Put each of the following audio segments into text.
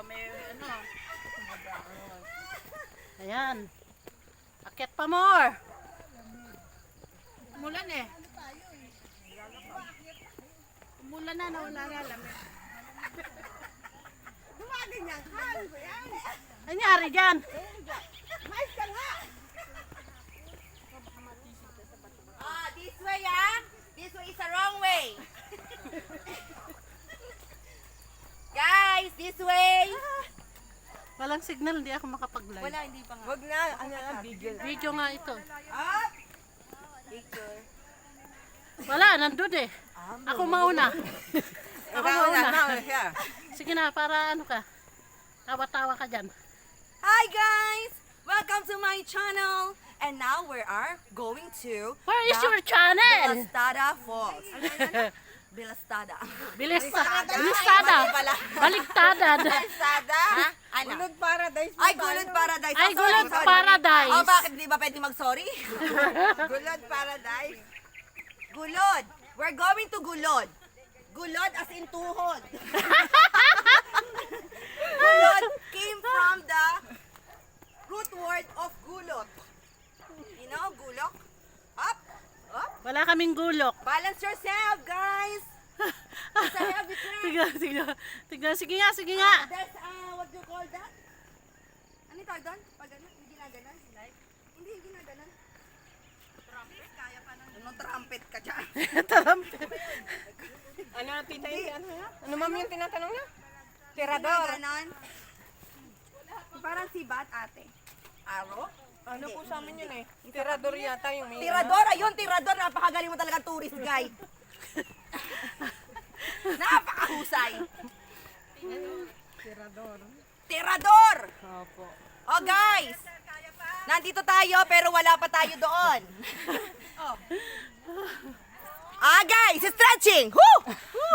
may ano. Ayan. Akyat pa more. Umulan eh. Umulan na, nawala na lamig. Dumagin yan. Ano ba yan? Ano nangyari dyan? Mais ka nga. This way, ah. This way is the wrong way. Guys, this way. Walang signal, hindi ako makapag-live. Wala, hindi pa nga. Wag na. Ano na, bigil. Video nga ito. Up. Picture. Wala, nandun eh. Ako mauna. Ako mauna. siya. Sige na, para ano ka. Tawa-tawa ka dyan. Hi guys! Welcome to my channel. And now we are going to Where is your channel? Bilastada Falls. Bilastada. Bilistada. Baligtada. Bilastada? Ha? Ano? Gulod Paradise. Ay, Gulod Paradise. Ay, Oh, sorry, Gulod sorry. Paradise. Oh, bakit di ba pwede mag-sorry? Gulod Paradise. Gulod. We're going to Gulod. Gulod as in tuhod. Gulod came from the root word of gulot. You know, gulok. Up, up. Wala kaming gulok. Balance yourself, guys. It's a heavy train. Tignan. Sige nga, sige nga. There's, what do you call that? Ano tawag doon? Pag ano? Hindi ginaganon? Hindi ginaganon. Trumpet? Kaya pa nun. Anong trumpet ka dyan? Ano na, tita yun? Ano yan? Ano ma'am yung tinatanong niya? Tirador. Ginaganon. Parang sibat, ate. Aro? Ano po sa amin yun eh? Tirador yata yung may... Tirador, ayun, tirador. Napakagaling mo talaga tourist guide. Napakahusay. Tirador. Tirador! Opo. Oh guys, nandito tayo pero wala pa tayo doon. Guys, stretching! Woo!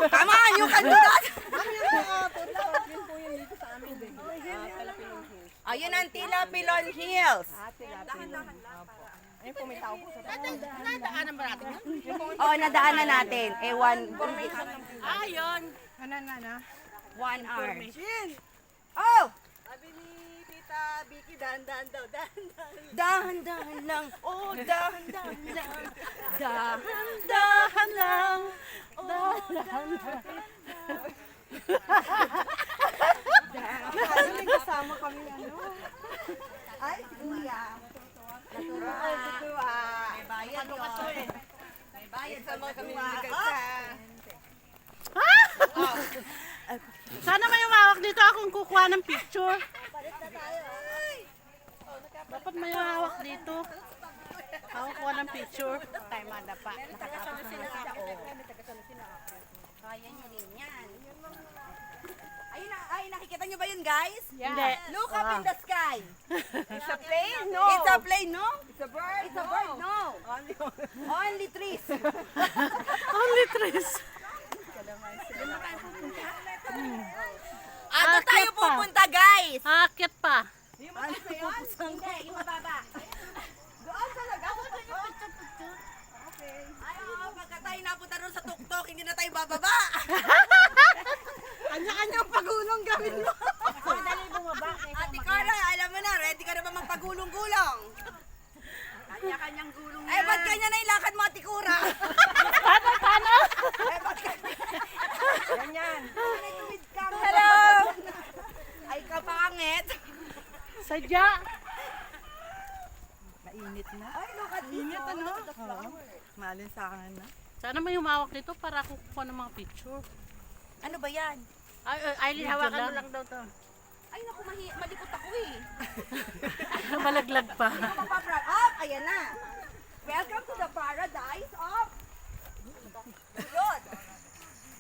Come on, you can do that! Ayun ang Tilapilon Hills. Ayun po, may tao po sa taas. Nadaanan ba natin? Oh, nadaanan natin. Ayun. Ano? 1 hour. Oh! Sabi ni Tita Vicky, dahan-dahan daw, dahan-dahan. Dahan-dahan lang. Oh, dahan-dahan lang. Dahan lang. Dahan lang. May kasama kami ano. Ay, kuya. Ay, tutuwa. May bayad yun. May bayad sa mga Kami kuwa. niligat sa... Sana may umawak dito akong kukuha ng picture. Dapat may umawak dito. Ako kuha ng picture. Tayo madapa. Kaya nyo rin yan. Ayun na, ay, nakikita nyo ba yun, guys? Hindi. Look up in the sky. It's a plane, no? It's a plane, no? It's a bird, It's a bird, no? Only trees. Only trees. Ano tayo Aakyat pa. pupunta, guys? Aakyat pa. Hindi, yung mababa. Doon talaga. Ay, oo, pagka tayo napunta doon sa tuktok, hindi na tayo bababa. Kanya-kanyang pagulong gawin mo. Ate Carla, alam mo na, ready ka na ba magpagulong-gulong? Kanya-kanyang gulong Eh, ba't ganyan na ilakad mo, Ate Cura? Paano? Eh, ba't Ganyan. Hello! Ay, kapangit. Sadya. Mainit na. Ay, look at this. Init, ano? Look at the flower. Malinsangan na. Sana may umawak dito para ako kukuha ng mga picture. Ano ba yan? Aileen, hawakan mo lang daw to. Ay, naku, malikot ako eh. Malaglag pa. Ayan na. Welcome to the paradise of Gulod.